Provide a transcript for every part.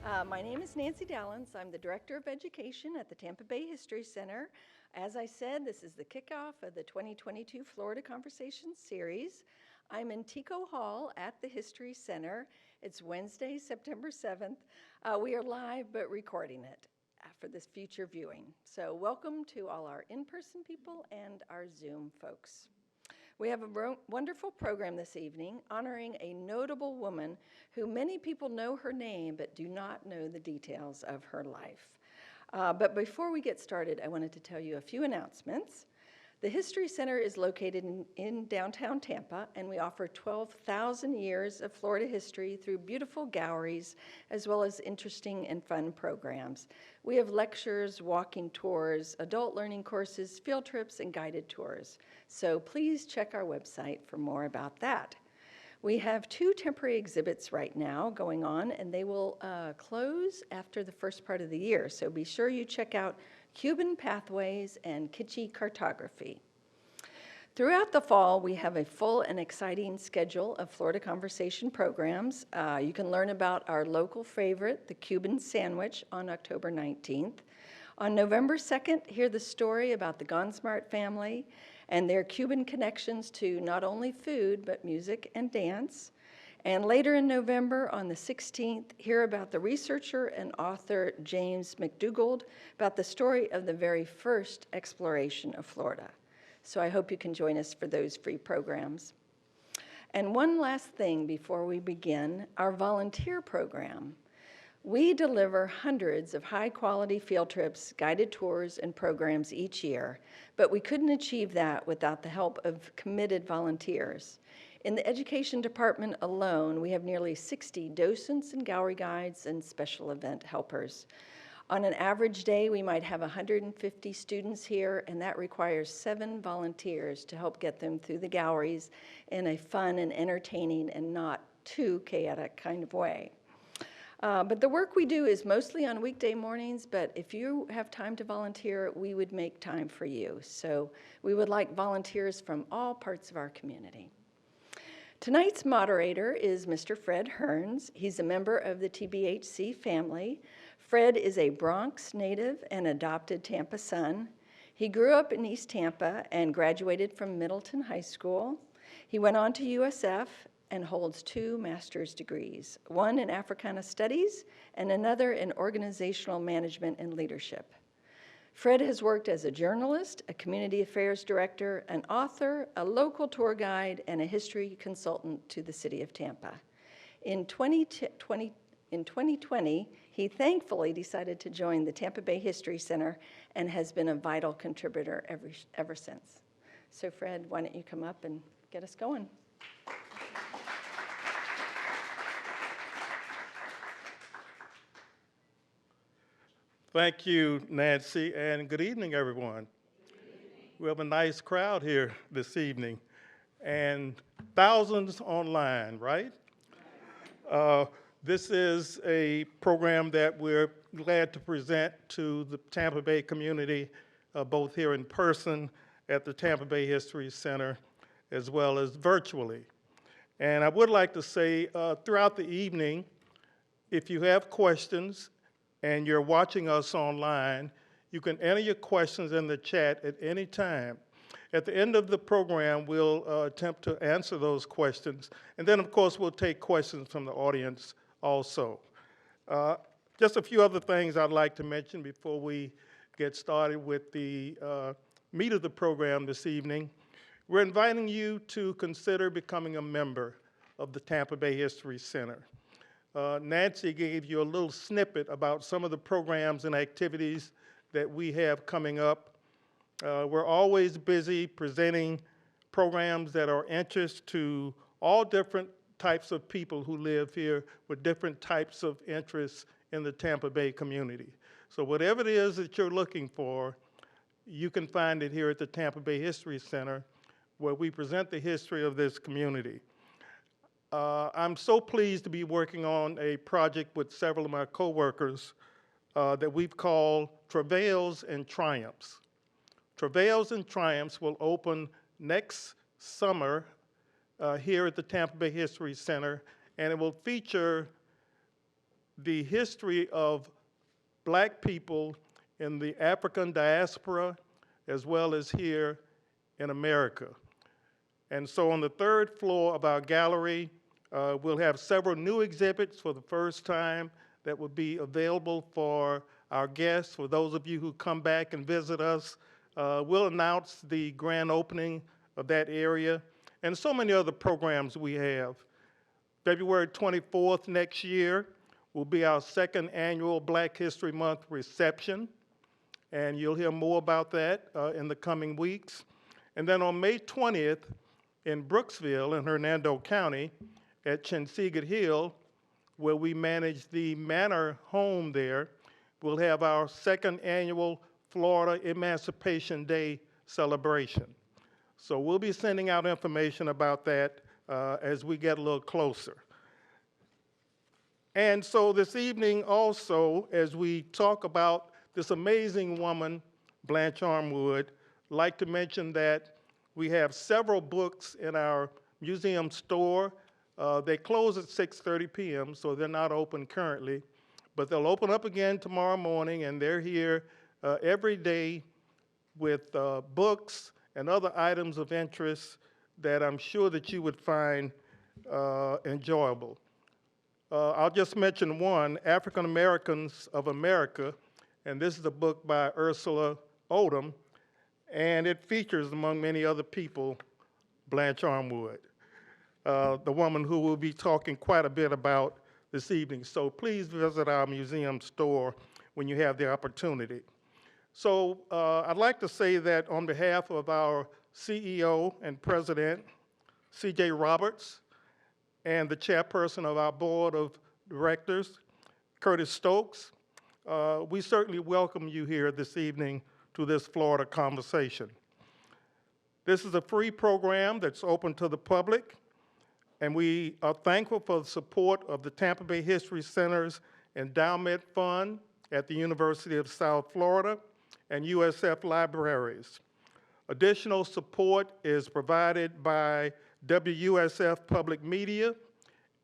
My name is Nancy Dallins. I'm the Director of Education at the Tampa Bay History Center. As I said, this is the kickoff of the 2022 Florida Conversations series. I'm in Tico Hall at the History Center. It's Wednesday, September 7th. We are live but recording it for this future viewing. So welcome to all our in-person people and our Zoom folks. We have a wonderful program this evening honoring a notable woman who many people know her name but do not know the details of her life. But before we get started, I wanted to tell you a few announcements. The History Center is located in downtown Tampa, and we offer 12,000 years of Florida history through beautiful galleries, as well as interesting and fun programs. We have lectures, walking tours, adult learning courses, field trips, and guided tours. So please check our website for more about that. We have 2 temporary exhibits right now going on, and they will close after the first part of the year. So be sure you check out Cuban Pathways and Kitschy Cartography. Throughout the fall, we have a full and exciting schedule of Florida Conversation programs. You can learn about our local favorite, the Cuban sandwich, on October 19th. On November 2nd, hear the story about the Gonsmart family and their Cuban connections to not only food, but music and dance. And later in November, on the 16th, hear about the researcher and author James McDougald about the story of the very first exploration of Florida. So I hope you can join us for those free programs. And one last thing before we begin, our volunteer program. We deliver hundreds of high-quality field trips, guided tours, and programs each year, but we couldn't achieve that without the help of committed volunteers. In the education department alone, we have nearly 60 docents and gallery guides and special event helpers. On an average day, we might have 150 students here, and that requires 7 volunteers to help get them through the galleries in a fun and entertaining and not too chaotic kind of way. But the work we do is mostly on weekday mornings, but if you have time to volunteer, we would make time for you. So we would like volunteers from all parts of our community. Tonight's moderator is Mr. Fred Hearns. He's a member of the TBHC family. Fred is a Bronx native and adopted Tampa son. He grew up in East Tampa and graduated from Middleton High School. He went on to USF and holds 2 master's degrees, one in Africana Studies and another in Organizational Management and Leadership. Fred has worked as a journalist, a community affairs director, an author, a local tour guide, and a history consultant to the city of Tampa. In 2020, he thankfully decided to join the Tampa Bay History Center and has been a vital contributor ever since. So Fred, why don't you come up and get us going? Thank you, Nancy, and good evening, everyone. We have a nice crowd here this evening, and thousands online, right? This is a program that we're glad to present to the Tampa Bay community, both here in person at the Tampa Bay History Center, as well as virtually. And I would like to say, throughout the evening, if you have questions, and you're watching us online, you can enter your questions in the chat at any time. At the end of the program, we'll attempt to answer those questions. And then, of course, we'll take questions from the audience also. Just a few other things I'd like to mention before we get started with the meat of the program this evening. We're inviting you to consider becoming a member of the Tampa Bay History Center. Nancy gave you a little snippet about some of the programs and activities that we have coming up. We're always busy presenting programs that are interest to all different types of people who live here with different types of interests in the Tampa Bay community. So whatever it is that you're looking for, you can find it here at the Tampa Bay History Center, where we present the history of this community. I'm so pleased to be working on a project with several of my coworkers that we've called Travails and Triumphs. Travails and Triumphs will open next summer here at the Tampa Bay History Center, and it will feature the history of Black people in the African diaspora as well as here in America. And so on the third floor of our gallery, we'll have several new exhibits for the first time that will be available for our guests. For those of you who come back and visit us, we'll announce the grand opening of that area and so many other programs we have. February 24th next year will be our second annual Black History Month reception, and you'll hear more about that in the coming weeks. And then on May 20th in Brooksville in Hernando County at Chinsegut Hill, where we manage the Manor home there, we'll have our second annual Florida Emancipation Day celebration. So we'll be sending out information about that as we get a little closer. And so this evening also, as we talk about this amazing woman, Blanche Armwood, I'd like to mention that we have several books in our museum store. They close at 6:30 p.m., so they're not open currently, but they'll open up again tomorrow morning, and they're here every day with books and other items of interest that I'm sure that you would find enjoyable. I'll just mention one, African Americans of America, and this is a book by Ursula Odom, and it features, among many other people, Blanche Armwood, the woman who we'll be talking quite a bit about this evening. So please visit our museum store when you have the opportunity. So I'd like to say that on behalf of our CEO and President, C.J. Roberts, and the chairperson of our board of directors, Curtis Stokes, we certainly welcome you here this evening to this Florida conversation. This is a free program that's open to the public, and we are thankful for the support of the Tampa Bay History Center's Endowment Fund at the University of South Florida and USF Libraries. Additional support is provided by WUSF Public Media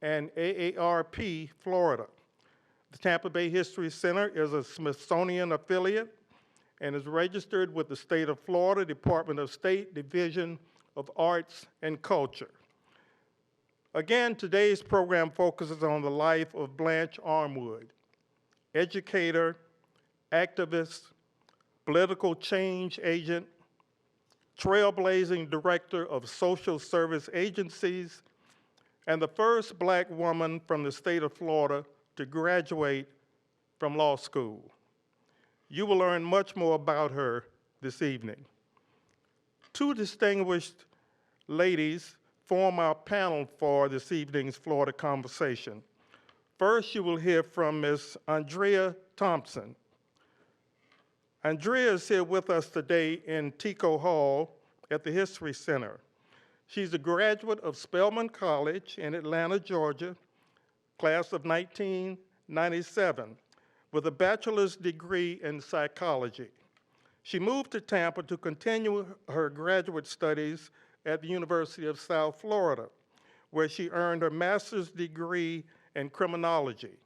and AARP Florida. The Tampa Bay History Center is a Smithsonian affiliate and is registered with the State of Florida Department of State Division of Arts and Culture. Again, today's program focuses on the life of Blanche Armwood, educator, activist, political change agent, trailblazing director of social service agencies, and the first Black woman from the state of Florida to graduate from law school. You will learn much more about her this evening. Two distinguished ladies form our panel for this evening's Florida conversation. First, you will hear from Ms. Andrea Thompson. Andrea is here with us today in Tico Hall at the History Center. She's a graduate of Spelman College in Atlanta, Georgia, class of 1997, with a bachelor's degree in psychology. She moved to Tampa to continue her graduate studies at the University of South Florida, where she earned her master's degree in criminology.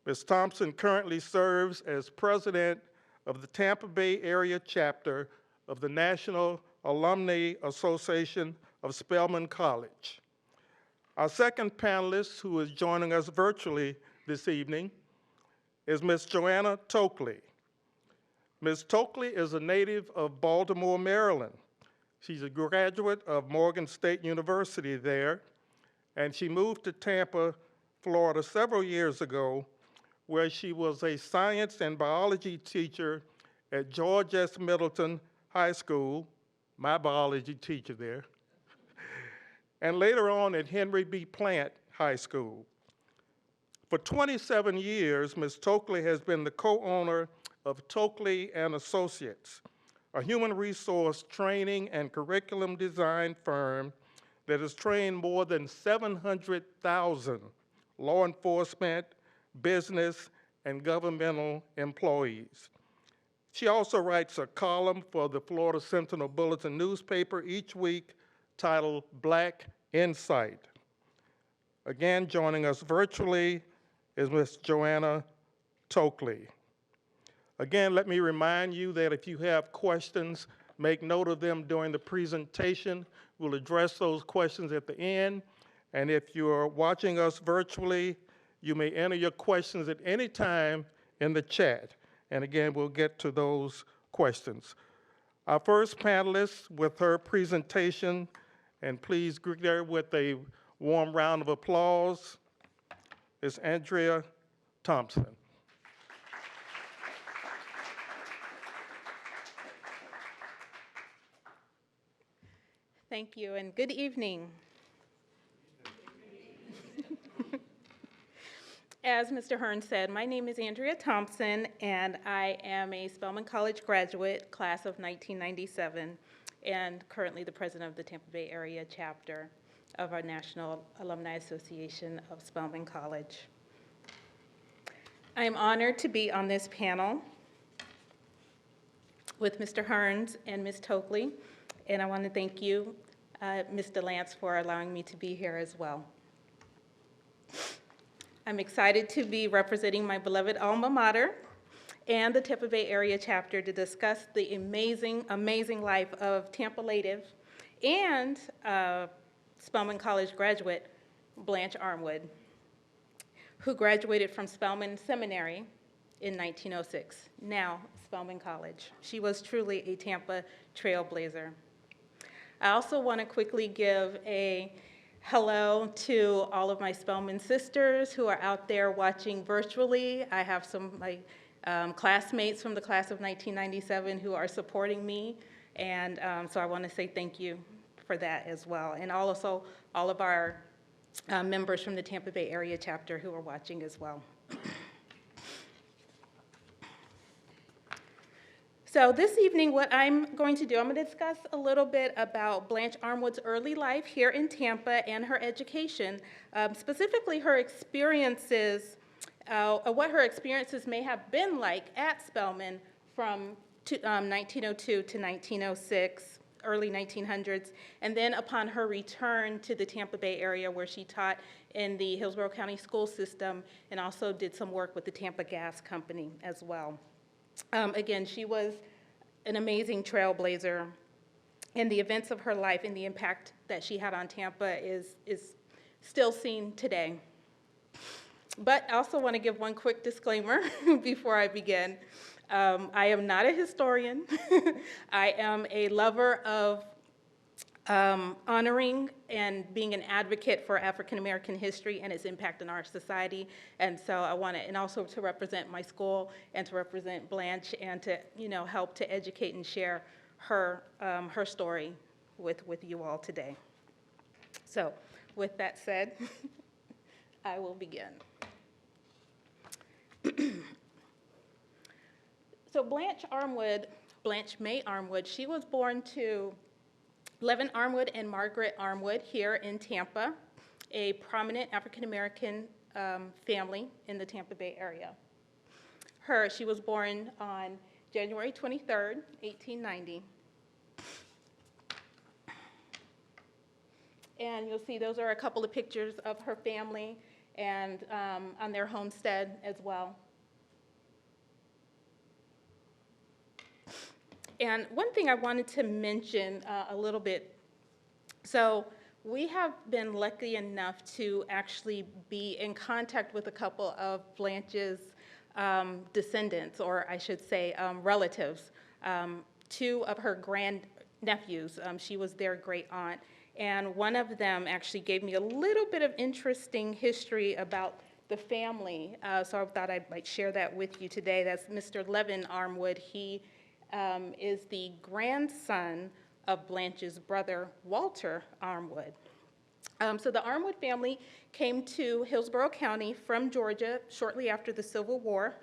Ms. Thompson currently serves as president of the Tampa Bay area chapter of the National Alumni Association of Spelman College. Our second panelist, who is joining us virtually this evening, is Ms. Joanna Tokley. Ms. Tokley is a native of Baltimore, Maryland. She's a graduate of Morgan State University there, and she moved to Tampa, Florida several years ago, where she was a science and biology teacher at George S. Middleton High School, my biology teacher there, and later on at Henry B. Plant High School. For 27 years, Ms. Tokley has been the co-owner of Tokley and Associates, a human resource training and curriculum design firm that has trained more than 700,000 law enforcement, business, and governmental employees. She also writes a column for the Florida Sentinel Bulletin newspaper each week titled Black Insight. Again, joining us virtually is Ms. Joanna Tokley. Again, let me remind you that if you have questions, make note of them during the presentation. We'll address those questions at the end. And if you're watching us virtually, you may enter your questions at any time in the chat. And again, we'll get to those questions. Our first panelist with her presentation, and please greet her with a warm round of applause, is Andrea Thompson. Thank you, and good evening. As Mr. Hearns said, my name is Andrea Thompson, and I am a Spelman College graduate, class of 1997, and currently the president of the Tampa Bay Area chapter of our National Alumni Association of Spelman College. I am honored to be on this panel with Mr. Hearns and Ms. Tokley, and I want to thank you, Mr. Lance, for allowing me to be here as well. I'm excited to be representing my beloved alma mater and the Tampa Bay Area chapter to discuss the amazing, amazing life of Tampa native and Spelman College graduate, Blanche Armwood, who graduated from Spelman Seminary in 1906, now Spelman College. She was truly a Tampa trailblazer. I also want to quickly give a hello to all of my Spelman sisters who are out there watching virtually. I have some of my classmates from the class of 1997 who are supporting me, and so I want to say thank you for that as well. And also all of our members from the Tampa Bay Area chapter who are watching as well. So this evening, what I'm going to do, I'm going to discuss a little bit about Blanche Armwood's early life here in Tampa and her education, specifically her experiences, what her experiences may have been like at Spelman from 1902 to 1906, early 1900s, and then upon her return to the Tampa Bay area where she taught in the Hillsborough County school system and also did some work with the Tampa Gas Company as well. Again, she was an amazing trailblazer, and the events of her life and the impact that she had on Tampa is still seen today. But I also want to give one quick disclaimer before I begin. I am not a historian. I am a lover of honoring and being an advocate for African American history and its impact on our society. And so I want to, and also to represent my school and to represent Blanche and to, help to educate and share her story with you all today. So with that said, I will begin. So Blanche May Armwood, she was born to Levin Armwood and Margaret Armwood here in Tampa, a prominent African-American family in the Tampa Bay area. She was born on January 23rd, 1890. And you'll see those are a couple of pictures of her family and on their homestead as well. And one thing I wanted to mention a little bit, so we have been lucky enough to actually be in contact with a couple of Blanche's descendants, or I should say relatives. Two of her grandnephews, she was their great aunt, and one of them actually gave me a little bit of interesting history about the family, so I thought I might share that with you today. That's Mr. Levin Armwood. He is the grandson of Blanche's brother, Walter Armwood. So the Armwood family came to Hillsborough County from Georgia shortly after the Civil War.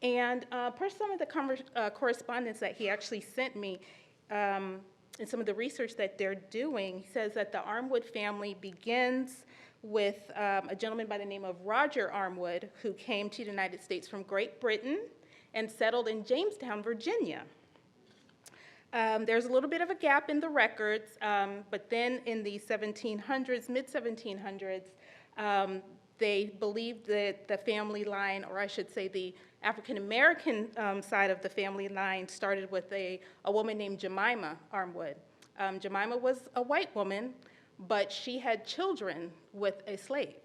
And per some of the correspondence that he actually sent me, and some of the research that they're doing, he says that the Armwood family begins with a gentleman by the name of Roger Armwood, who came to the United States from Great Britain and settled in Jamestown, Virginia. There's a little bit of a gap in the records, but then in the 1700s, mid-1700s, they believed that the family line, or I should say the African-American side of the family line, started with a woman named Jemima Armwood. Jemima was a white woman, but she had children with a slave.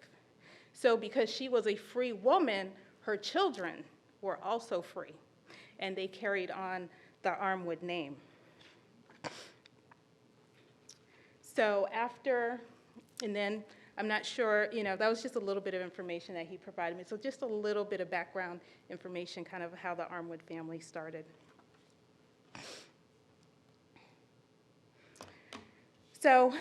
So because she was a free woman, her children were also free, and they carried on the Armwood name. So after, and then I'm not sure, that was just a little bit of information that he provided me. So just a little bit of background information, kind of how the Armwood family started. So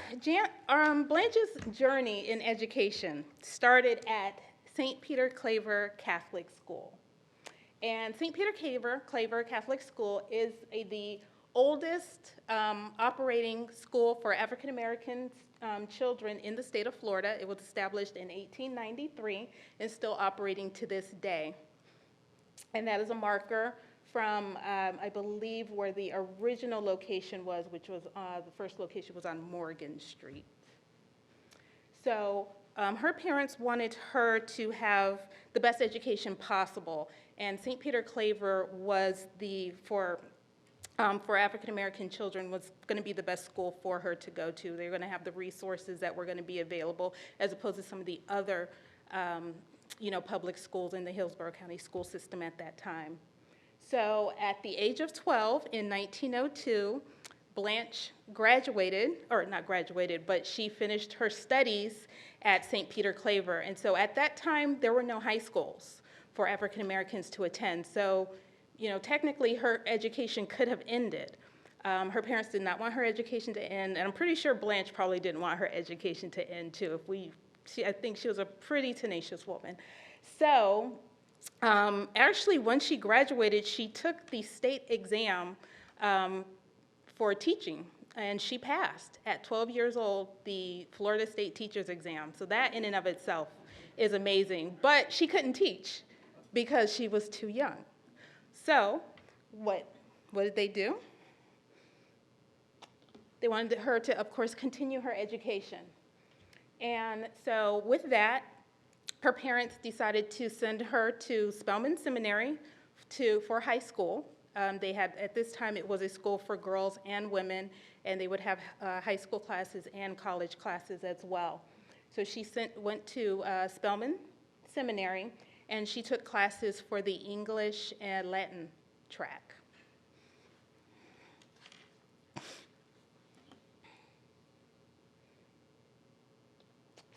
Blanche's journey in education started at St. Peter Claver Catholic School. And St. Peter Claver Catholic School is the oldest operating school for African American children in the state of Florida. It was established in 1893 and still operating to this day. And that is a marker from, I believe, where the original location was, which was, the first location was on Morgan Street. So her parents wanted her to have the best education possible, and St. Peter Claver was for African-American children was going to be the best school for her to go to. They were going to have the resources that were going to be available, as opposed to some of the other public schools in the Hillsborough County school system at that time. So at the age of 12 in 1902, Blanche graduated, or not graduated, but she finished her studies at St. Peter Claver. And so at that time, there were no high schools for African Americans to attend. So, technically her education could have ended. Her parents did not want her education to end, and I'm pretty sure Blanche probably didn't want her education to end too. I think she was a pretty tenacious woman. So, actually, when she graduated, she took the state exam for teaching, and she passed at 12 years old the Florida State Teachers Exam. So that in and of itself is amazing, but she couldn't teach because she was too young. So what did they do? They wanted her to, of course, continue her education. And so with that, her parents decided to send her to Spelman Seminary for high school. They had, at this time, it was a school for girls and women, and they would have high school classes and college classes as well. So she went to Spelman Seminary, and she took classes for the English and Latin track.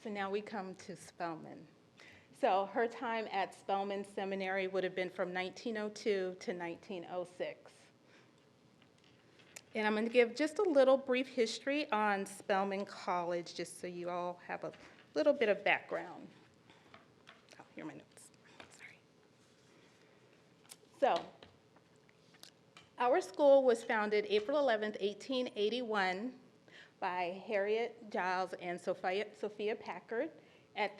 So now we come to Spelman. So her time at Spelman Seminary would have been from 1902 to 1906. And I'm going to give just a little brief history on Spelman College, just so you all have a little bit of background. Oh, here are my notes. Sorry. So, our school was founded April 11th, 1881 by Harriet Giles and Sophia Packard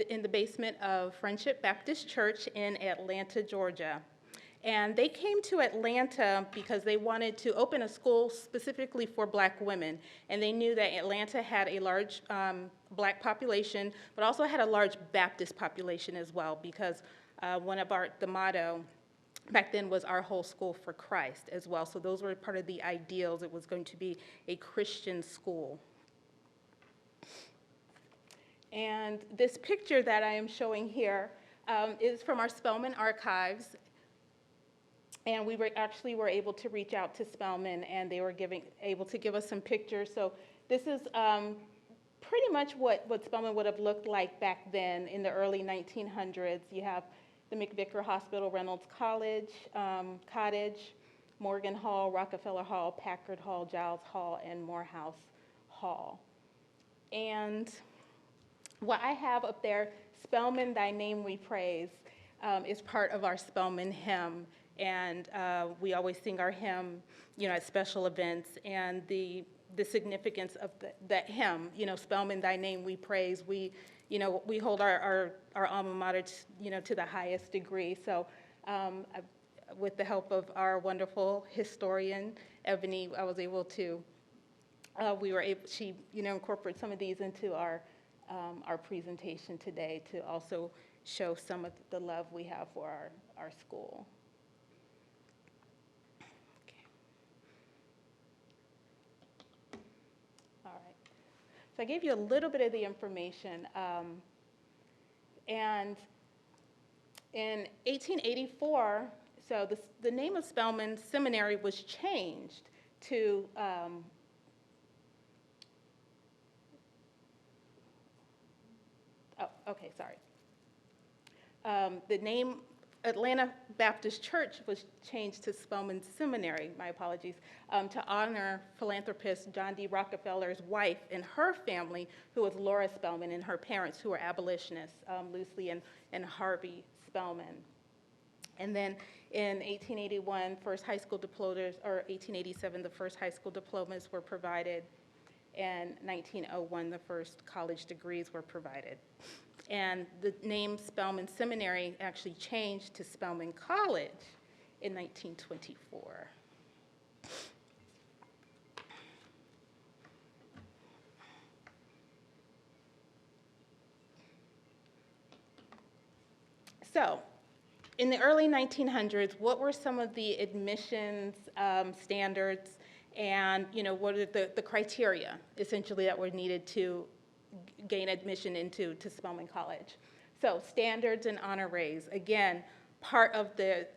in the basement of Friendship Baptist Church in Atlanta, Georgia. And they came to Atlanta because they wanted to open a school specifically for black women. And they knew that Atlanta had a large black population, but also had a large Baptist population as well, because the motto back then was our whole school for Christ as well. So those were part of the ideals. It was going to be a Christian school. And this picture that I am showing here is from our Spelman archives. And we were able to reach out to Spelman, and they were able to give us some pictures. So this is pretty much what Spelman would have looked like back then in the early 1900s. You have the McVicker Hospital, Reynolds College, Cottage, Morgan Hall, Rockefeller Hall, Packard Hall, Giles Hall, and Morehouse Hall. And what I have up there, Spelman, Thy Name We Praise, is part of our Spelman hymn. And we always sing our hymn, at special events. And the significance of that hymn, Spelman, Thy Name We Praise, we hold our alma mater, to the highest degree. So with the help of our wonderful historian, Ebony, I was able to, she incorporate some of these into our presentation today to also show some of the love we have for our school. Okay. All right. So I gave you a little bit of the information. And in 1884, so the name of Spelman Seminary was changed to the name Atlanta Baptist Church was changed to Spelman Seminary, my apologies, to honor philanthropist John D. Rockefeller's wife and her family, who was Laura Spelman, and her parents, who were abolitionists, Lucy and Harvey Spelman. And then in 1881, first high school diplomas, or 1887, the first high school diplomas were provided, and 1901, the first college degrees were provided. And the name Spelman Seminary actually changed to Spelman College in 1924. So, in the early 1900s, what were some of the admissions standards, and what are the criteria essentially that were needed to gain admission into Spelman College? So standards and honor rays, again, part of the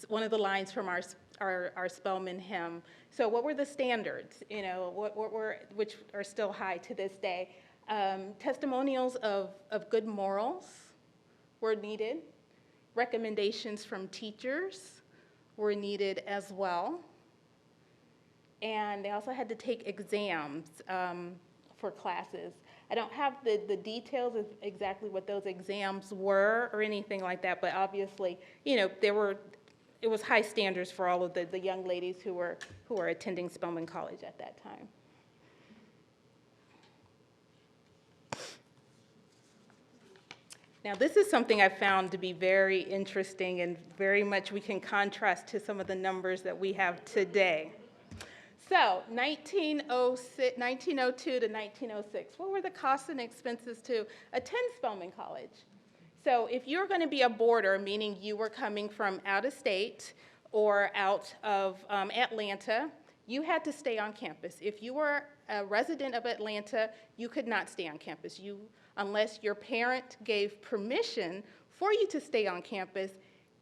one of the lines from our Spelman hymn. So what were the standards? Which are still high to this day. Testimonials of good morals were needed. Recommendations from teachers were needed as well. And they also had to take exams for classes. I don't have the details of exactly what those exams were or anything like that, but obviously, it was high standards for all of the young ladies who were attending Spelman College at that time. Now, this is something I found to be very interesting, and very much we can contrast to some of the numbers that we have today. So, 1902 to 1906, what were the costs and expenses to attend Spelman College? So, if you're going to be a boarder, meaning you were coming from out of state or out of Atlanta, you had to stay on campus. If you were a resident of Atlanta, you could not stay on campus. Unless your parent gave permission for you to stay on campus,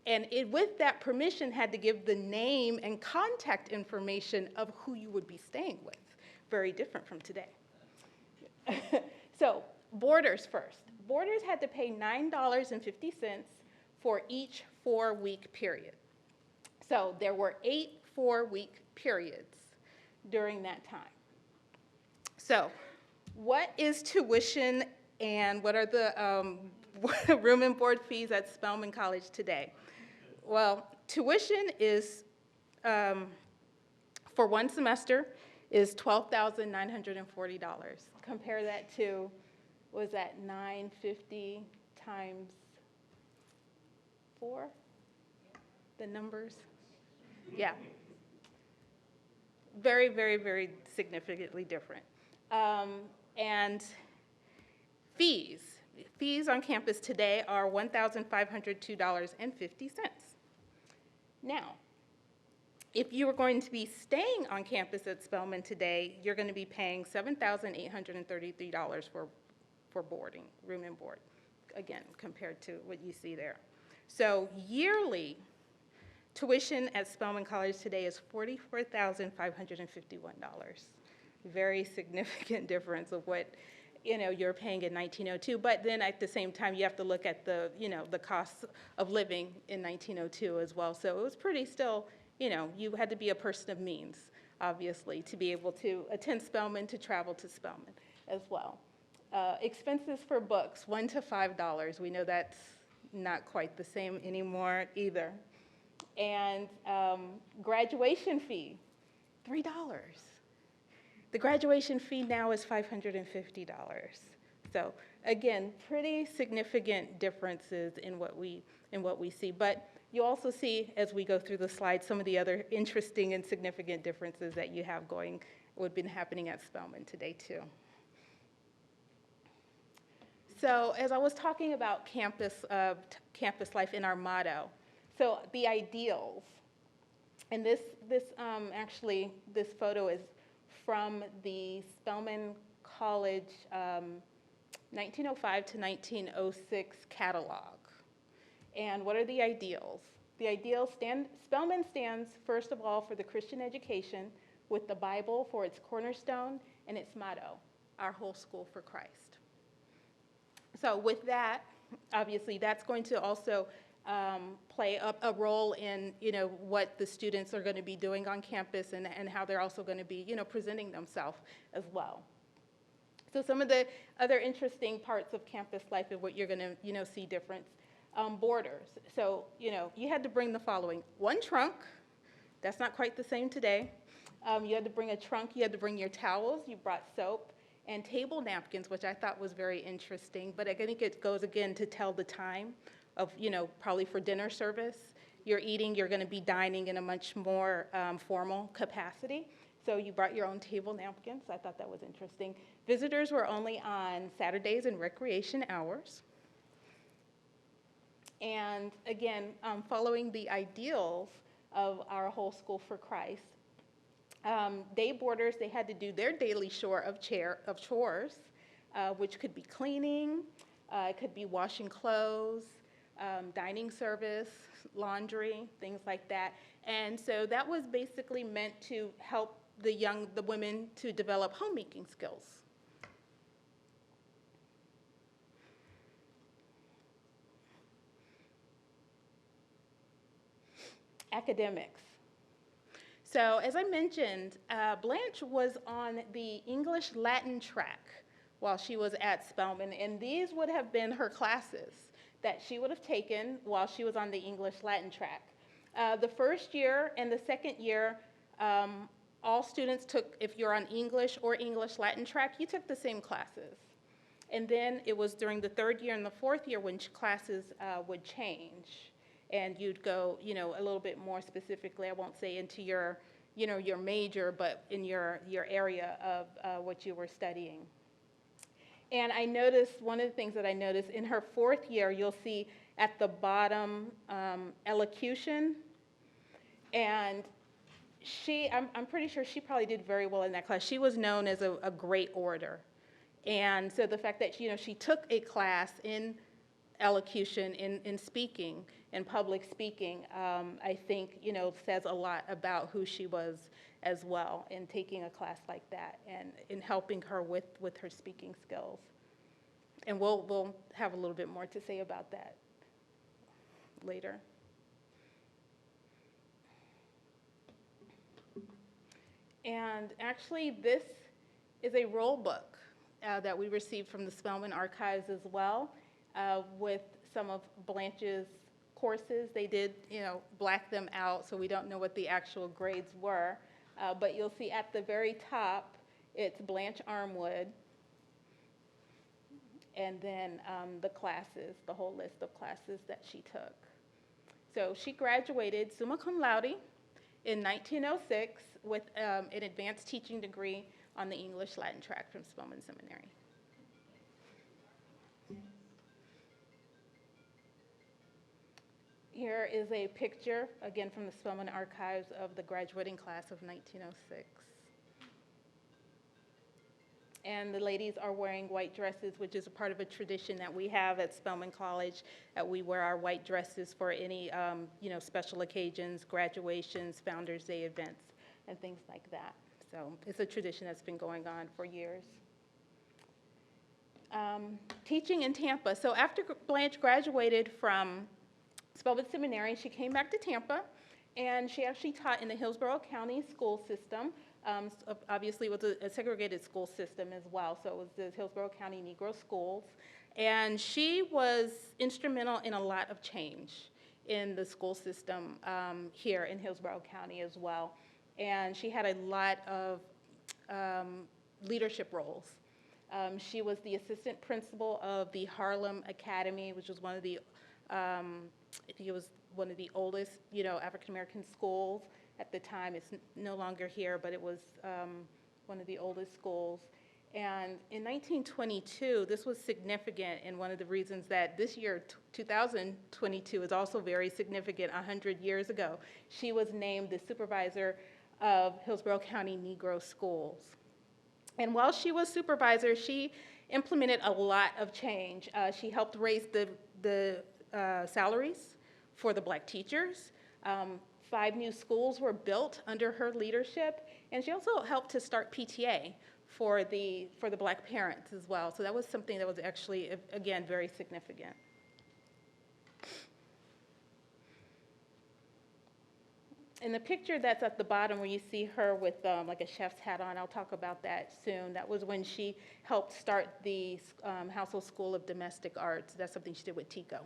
and with that permission had to give the name and contact information of who you would be staying with. Very different from today. So, boarders first. Boarders had to pay $9.50 for each 4-week period. So there were 8 4-week periods during that time. So what is tuition, and what are the room and board fees at Spelman College today? Well, tuition is, for one semester, is $12,940. Compare that to, was that $950 times 4? The numbers? Yeah. Very, very, very significantly different. And fees on campus today are $1,502.50. Now, if you are going to be staying on campus at Spelman today, you're going to be paying $7,833 for boarding, room and board, again, compared to what you see there. So yearly tuition at Spelman College today is $44,551. Very significant difference of what you're paying in 1902, but then at the same time you have to look at the costs of living in 1902 as well. So it was pretty still, you had to be a person of means, obviously, to be able to attend Spelman, to travel to Spelman as well. Expenses for books, $1 to $5. We know that's not quite the same anymore either. And graduation fee, $3. The graduation fee now is $550. So again, pretty significant differences in what we see. But you also see, as we go through the slides, some of the other interesting and significant differences that you have been happening at Spelman today too. So as I was talking about campus life in our motto, so the ideals, and actually, this photo is from the Spelman College 1905 to 1906 catalog. And what are the ideals? The ideals Spelman stands, first of all, for the Christian education, with the Bible for its cornerstone and its motto, our whole school for Christ. So with that, obviously, that's going to also play a role in, what the students are going to be doing on campus and how they're also going to be, presenting themselves as well. So some of the other interesting parts of campus life and what you're going to, see difference. Borders. So, you had to bring the following. One trunk. That's not quite the same today. You had to bring a trunk. You had to bring your towels. You brought soap and table napkins, which I thought was very interesting. But I think it goes, again, to tell the time of, probably for dinner service. You're going to be dining in a much more formal capacity. So you brought your own table napkins. I thought that was interesting. Visitors were only on Saturdays and recreation hours. And again, following the ideals of our whole school for Christ, day boarders, they had to do their daily share of chores, which could be cleaning, it could be washing clothes, dining service, laundry, things like that. And so that was basically meant to help the women to develop homemaking skills. Academics. So as I mentioned, Blanche was on the English-Latin track while she was at Spelman, and these would have been her classes that she would have taken while she was on the English-Latin track. The first year and the second year, all students took, if you're on English or English-Latin track, you took the same classes. And then it was during the third year and the fourth year when classes would change. And you'd go, a little bit more specifically, I won't say into your, your major, but in your area of what you were studying. And I noticed, one of the things that I noticed, in her fourth year, you'll see at the bottom, elocution. And I'm pretty sure she probably did very well in that class. She was known as a great orator. And so the fact that, she took a class in elocution, in speaking, in public speaking, I think, says a lot about who she was as well in taking a class like that and in helping her with her speaking skills. And we'll have a little bit more to say about that later. And actually, this is a roll book that we received from the Spelman Archives as well, with some of Blanche's courses. They did, black them out, so we don't know what the actual grades were. But you'll see at the very top, it's Blanche Armwood, and then the classes, the whole list of classes that she took. So she graduated summa cum laude in 1906 with an advanced teaching degree on the English-Latin track from Spelman Seminary. Here is a picture, again from the Spelman Archives, of the graduating class of 1906. And the ladies are wearing white dresses, which is a part of a tradition that we have at Spelman College, that we wear our white dresses for any special occasions, graduations, Founders Day events, and things like that. So it's a tradition that's been going on for years. Teaching in Tampa. So after Blanche graduated from Spelman Seminary, she came back to Tampa, and she actually taught in the Hillsborough County school system. Obviously, it was a segregated school system as well, so it was the Hillsborough County Negro Schools. And she was instrumental in a lot of change in the school system here in Hillsborough County as well. And she had a lot of leadership roles. She was the assistant principal of the Harlem Academy, which was one of the it was one of the oldest, African-American schools at the time. It's no longer here, but it was one of the oldest schools. And in 1922, this was significant, and one of the reasons that this year, 2022, is also very significant. 100 years ago, she was named the supervisor of Hillsborough County Negro Schools. And while she was supervisor, she implemented a lot of change. She helped raise the salaries for the black teachers. 5 new schools were built under her leadership, and she also helped to start PTA for the black parents as well. So that was something that was actually, again, very significant. In the picture that's at the bottom where you see her with like a chef's hat on, I'll talk about that soon. That was when she helped start the Household School of Domestic Arts. That's something she did with Tico.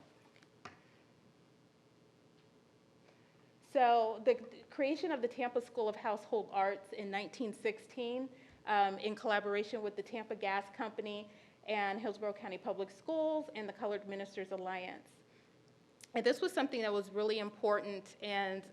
So the creation of the Tampa School of Household Arts in 1916, in collaboration with the Tampa Gas Company and Hillsborough County Public Schools and the Colored Ministers Alliance. And this was something that was really important and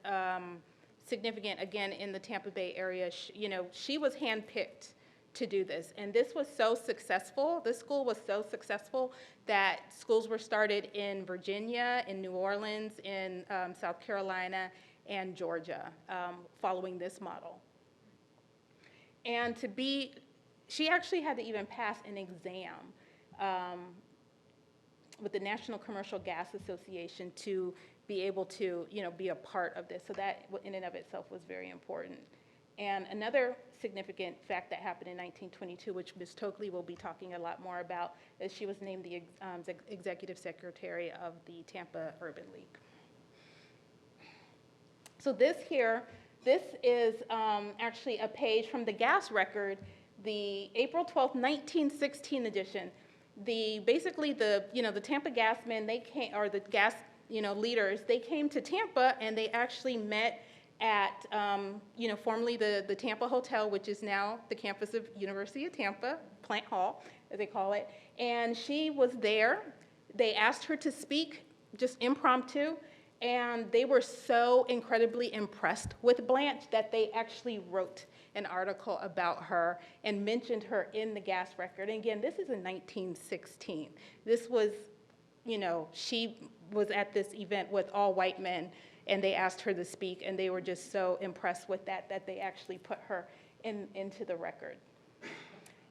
significant, again, in the Tampa Bay area. She was handpicked to do this, and this was so successful. This school was so successful that schools were started in Virginia, in New Orleans, in South Carolina, and Georgia, following this model. And she actually had to even pass an exam with the National Commercial Gas Association to be able to, be a part of this. So that in and of itself was very important. And another significant fact that happened in 1922, which Ms. Tokley will be talking a lot more about, is she was named the executive secretary of the Tampa Urban League. So this is actually a page from the gas record, the April 12th, 1916 edition. Basically the Tampa gas men, they came, or the gas, leaders, they came to Tampa and they actually met at, formerly the Tampa Hotel, which is now the campus of University of Tampa, Plant Hall, as they call it. And she was there. They asked her to speak, just impromptu, and they were so incredibly impressed with Blanche that they actually wrote an article about her and mentioned her in the gas record. And again, this is in 1916. This was, she was at this event with all white men, and they asked her to speak, and they were just so impressed with that they actually put her into the record.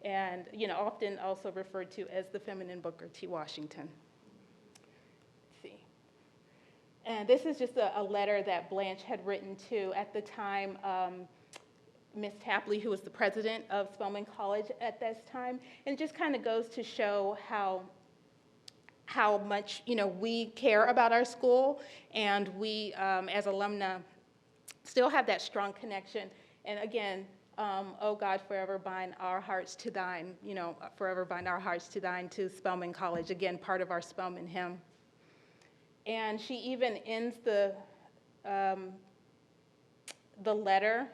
And, often also referred to as the feminine Booker T. Washington. Let's see. And this is just a letter that Blanche had written to, at the time, Ms. Tapley, who was the president of Spelman College at this time. And it just kind of goes to show how much, we care about our school, and we, as alumna, still have that strong connection. And again, oh God, forever bind our hearts to thine, forever bind our hearts to thine, to Spelman College, again, part of our Spelman hymn. And she even ends the letter,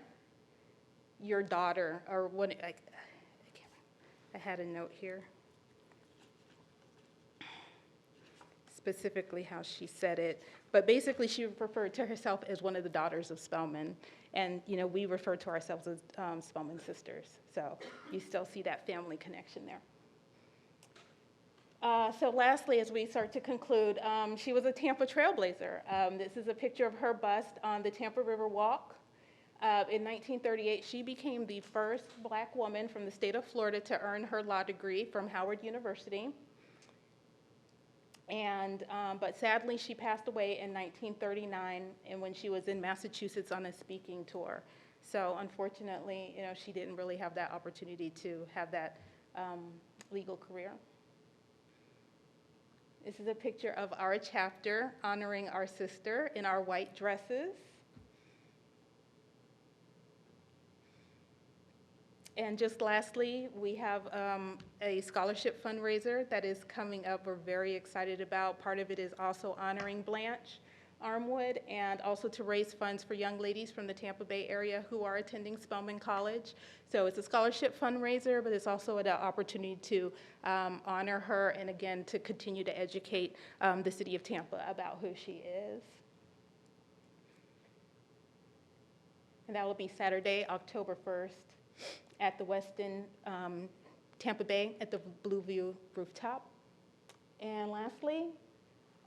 your daughter, or what, I had a note here. Specifically how she said it, but basically she referred to herself as one of the daughters of Spelman, and we refer to ourselves as Spelman sisters, so you still see that family connection there. So lastly, as we start to conclude, she was a Tampa trailblazer. This is a picture of her bust on the Tampa River Walk. In 1938, she became the first black woman from the state of Florida to earn her law degree from Howard University. And, but sadly, she passed away in 1939, and when she was in Massachusetts on a speaking tour. So unfortunately, she didn't really have that opportunity to have that legal career. This is a picture of our chapter honoring our sister in our white dresses. And just lastly, we have a scholarship fundraiser that is coming up we're very excited about. Part of it is also honoring Blanche Armwood, and also to raise funds for young ladies from the Tampa Bay area who are attending Spelman College. So it's a scholarship fundraiser, but it's also an opportunity to honor her, and again, to continue to educate the city of Tampa about who she is. And that will be Saturday, October 1st. At the Westin Tampa Bay at the Blue View rooftop. And lastly,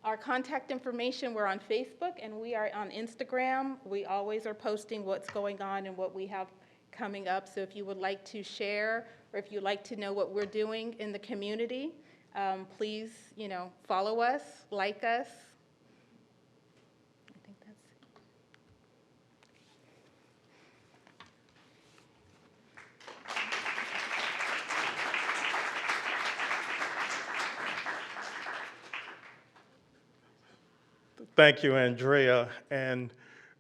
our contact information, we're on Facebook and we are on Instagram. We always are posting what's going on and what we have coming up. So if you would like to share or if you'd like to know what we're doing in the community, please, follow us, like us. I think that's it. Thank you, Andrea. And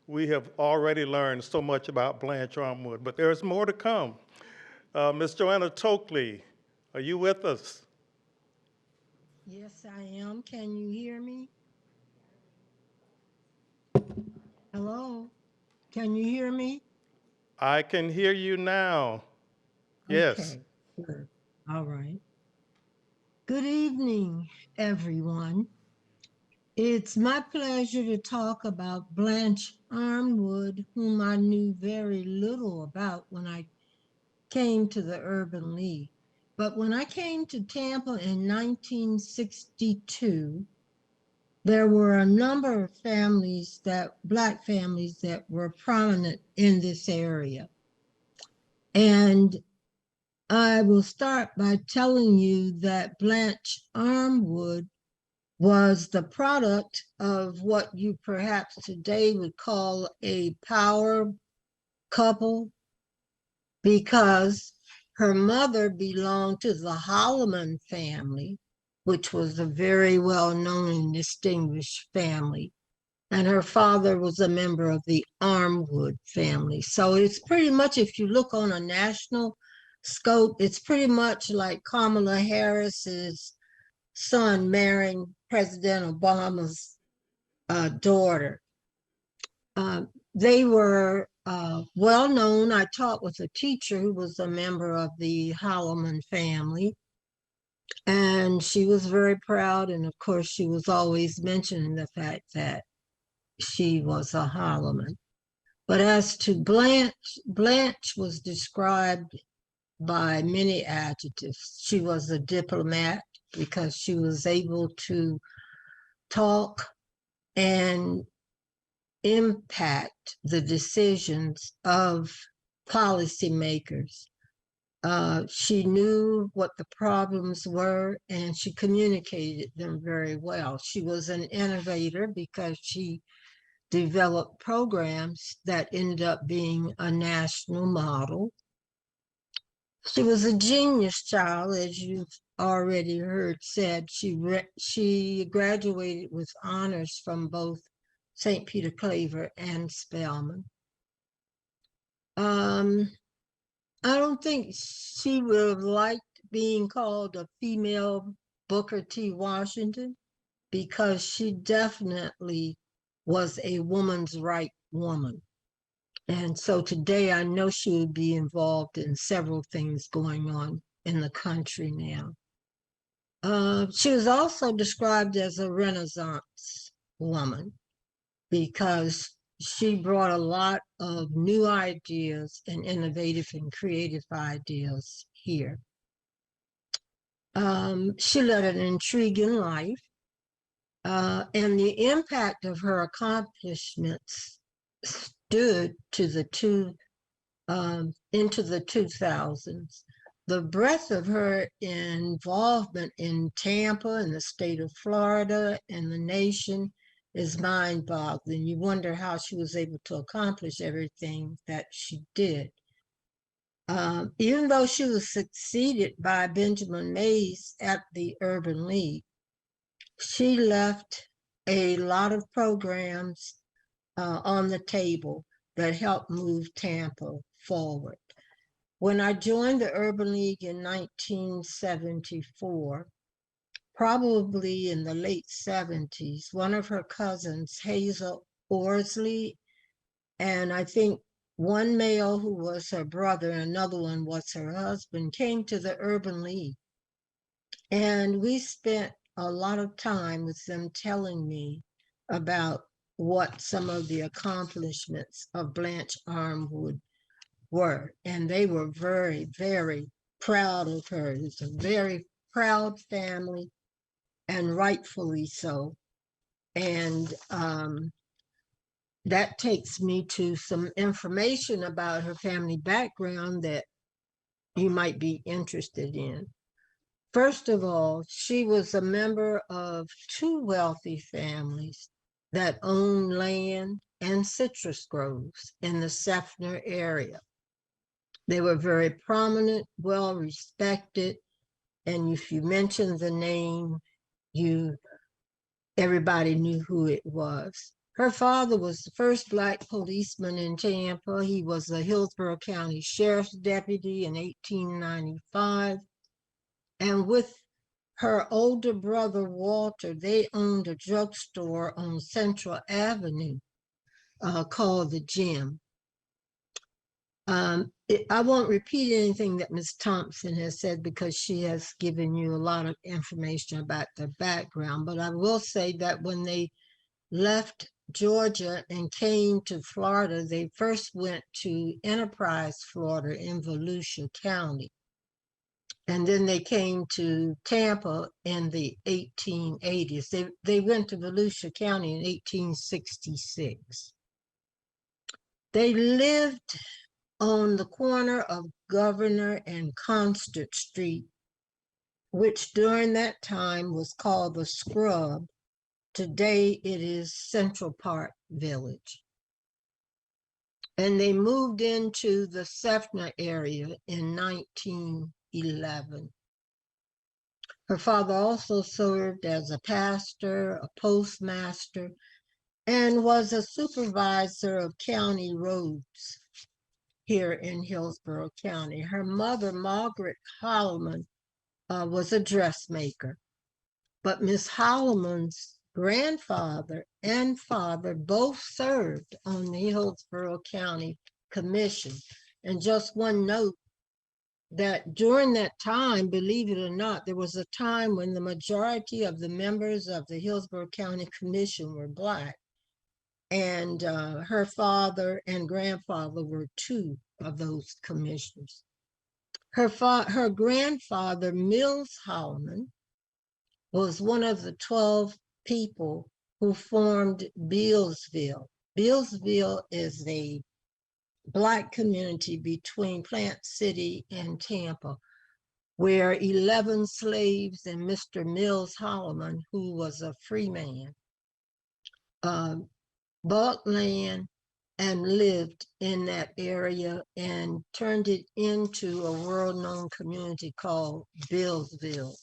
we have already learned so much about Blanche Armwood, but there's more to come. Ms. Joanna Tokley, are you with us? Yes, I am. Can you hear me? Hello? Can you hear me? I can hear you now. Yes. Okay, good. All right. Good evening, everyone. It's my pleasure to talk about Blanche Armwood, whom I knew very little about when I came to the Urban League. But when I came to Tampa in 1962, there were a number of families Black families that were prominent in this area. And I will start by telling you that Blanche Armwood was the product of what you perhaps today would call a power couple, because her mother belonged to the Holloman family, which was a very well-known and distinguished family. And her father was a member of the Armwood family. So it's pretty much, if you look on a national scope, it's pretty much like Kamala Harris's son marrying President Obama's daughter. They were well known. I taught with a teacher who was a member of the Holloman family. And she was very proud. And of course, she was always mentioning the fact that she was a Holloman. But as to Blanche, Blanche was described by many adjectives. She was a diplomat because she was able to talk and impact the decisions of policymakers. She knew what the problems were and she communicated them very well. She was an innovator because she developed programs that ended up being a national model. She was a genius child, as you've already heard said. She graduated with honors from both St. Peter Claver and Spelman. I don't think she would have liked being called a female Booker T. Washington, because she definitely was a woman's right woman. And so today I know she would be involved in several things going on in the country now. She was also described as a Renaissance woman because she brought a lot of new ideas and innovative and creative ideas here. She led an intriguing life, and the impact of her accomplishments stood to the into the 2000s. The breadth of her involvement in Tampa and the state of Florida and the nation is mind-boggling. You wonder how she was able to accomplish everything that she did. Even though she was succeeded by Benjamin Mays at the Urban League, she left a lot of programs on the table that helped move Tampa forward. When I joined the Urban League in 1974, probably in the late 70s, one of her cousins, Hazel Orsley, and I think one male who was her brother and another one was her husband, came to the Urban League. And we spent a lot of time with them telling me about what some of the accomplishments of Blanche Armwood were. And they were very, very proud of her. It's a very proud family, and rightfully so. And that takes me to some information about her family background that you might be interested in. First of all, she was a member of two wealthy families that owned land and citrus groves in the Seffner area. They were very prominent, well respected, and if you mentioned the name, everybody knew who it was. Her father was the first Black policeman in Tampa. He was a Hillsborough County Sheriff's deputy in 1895. And with her older brother, Walter, they owned a drugstore on Central Avenue called The Gym. I won't repeat anything that Ms. Thompson has said because she has given you a lot of information about their background, but I will say that when they left Georgia and came to Florida, they first went to Enterprise, Florida in Volusia County. And then they came to Tampa in the 1880s. They went to Volusia County in 1866. They lived on the corner of Governor and Constant Street, which during that time was called the Scrub. Today it is Central Park Village. And they moved into the Seffner area in 1911. Her father also served as a pastor, a postmaster, and was a supervisor of county roads here in Hillsborough County. Her mother, Margaret Holloman, was a dressmaker, but Miss Holloman's grandfather and father both served on the Hillsborough County Commission. And just one note, that during that time, believe it or not, there was a time when the majority of the members of the Hillsborough County Commission were Black. And her father and grandfather were two of those commissioners. Her grandfather, Mills Holloman, was one of the 12 people who formed Bealsville. Bealsville is a Black community between Plant City and Tampa, where 11 slaves and Mr. Mills Holloman, who was a free man, bought land and lived in that area and turned it into a world-known community called Bealsville.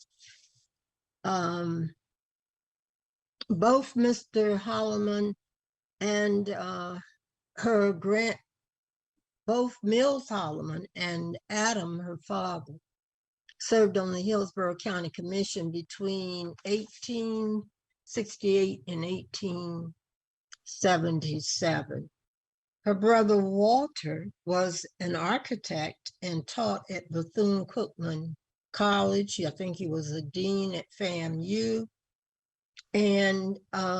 Both Mr. Holloman and both Mills Holloman and Adam, her father, served on the Hillsborough County Commission between 1868 and 1877. Her brother Walter was an architect and taught at Bethune-Cookman College. I think he was a dean at FAMU. And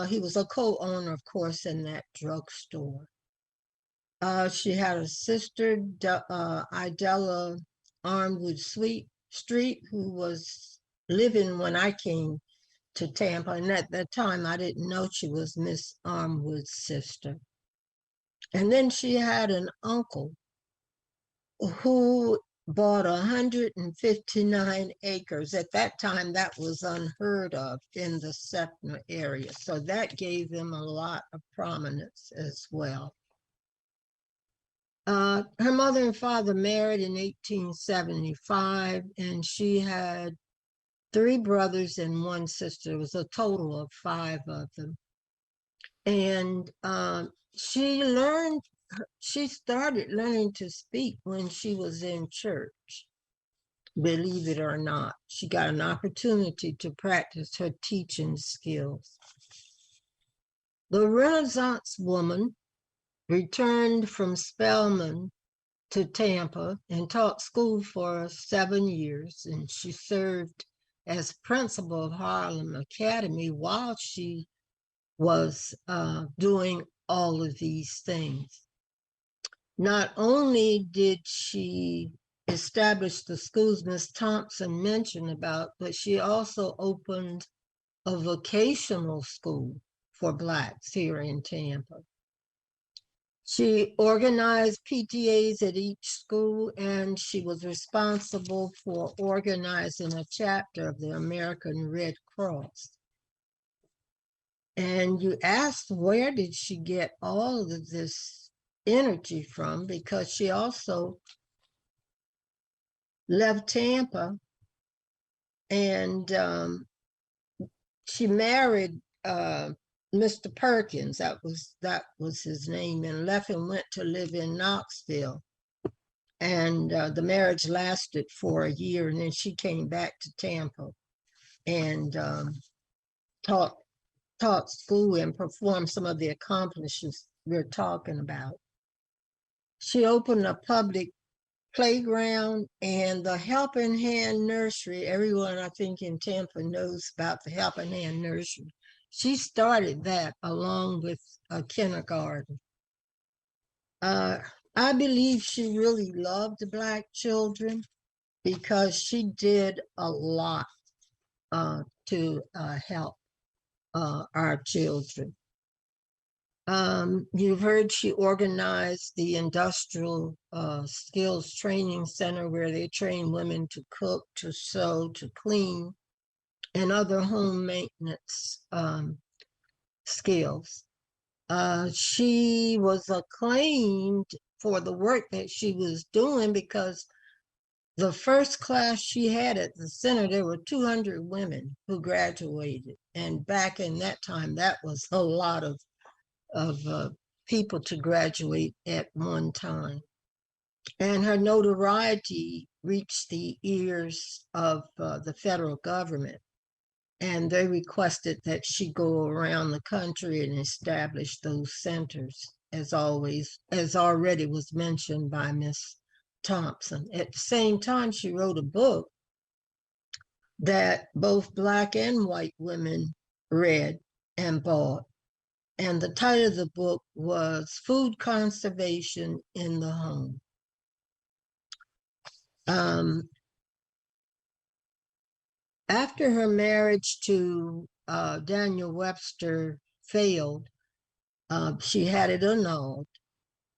he was a co-owner, of course, in that drugstore. She had a sister, Idella Armwood Street, who was living when I came to Tampa. And at that time, I didn't know she was Miss Armwood's sister. And then she had an uncle who bought 159 acres. At that time, that was unheard of in the Seffner area. So that gave them a lot of prominence as well. Her mother and father married in 1875, and she had 3 brothers and 1 sister. It was a total of 5 of them. And she started learning to speak when she was in church, believe it or not. She got an opportunity to practice her teaching skills. The Renaissance woman returned from Spelman to Tampa and taught school for 7 years, and she served as principal of Harlem Academy while she was doing all of these things. Not only did she established the schools Ms. Thompson mentioned about, but she also opened a vocational school for Blacks here in Tampa. She organized PTAs at each school, and she was responsible for organizing a chapter of the American Red Cross. And you asked, where did she get all of this energy from? Because she also left Tampa and she married Mr. Perkins, that was his name, and left and went to live in Knoxville. And the marriage lasted for a year, and then she came back to Tampa and taught school and performed some of the accomplishments we're talking about. She opened a public playground and the Helping Hand Nursery. Everyone, I think, in Tampa knows about the Helping Hand Nursery. She started that along with a kindergarten. I believe she really loved the Black children because she did a lot to help our children. You've heard she organized the Industrial Skills Training Center where they train women to cook, to sew, to clean, and other home maintenance skills. She was acclaimed for the work that she was doing because the first class she had at the center, there were 200 women who graduated. And back in that time, that was a lot of people to graduate at one time. And her notoriety reached the ears of the federal government. And they requested that she go around the country and establish those centers, as already was mentioned by Ms. Thompson. At the same time, she wrote a book that both Black and white women read and bought. And the title of the book was Food Conservation in the Home. After her marriage to Daniel Webster failed, she had it annulled.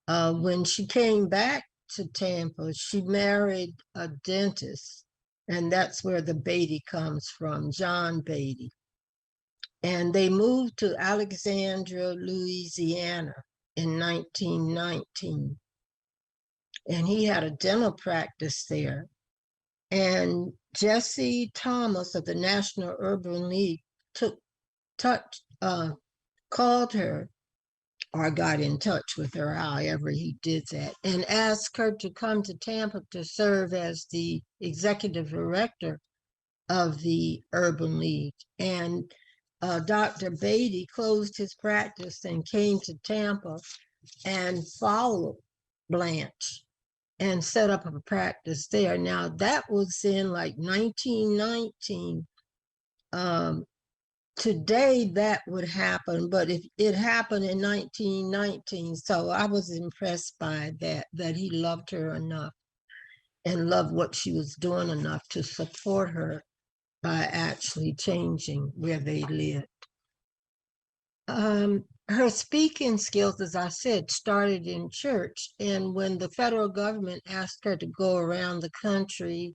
When she came back to Tampa, she married a dentist, and that's where the Beatty comes from, John Beatty. And they moved to Alexandria, Louisiana in 1919. And he had a dental practice there. And Jesse Thomas of the National Urban League called her or got in touch with her, however he did that, and asked her to come to Tampa to serve as the executive director of the Urban League. And Dr. Beatty closed his practice and came to Tampa and followed Blanche and set up a practice there. Now, that was in like 1919. Today, that would happen, but if it happened in 1919, so I was impressed by that he loved her enough and loved what she was doing enough to support her by actually changing where they lived. Her speaking skills, as I said, started in church. And when the federal government asked her to go around the country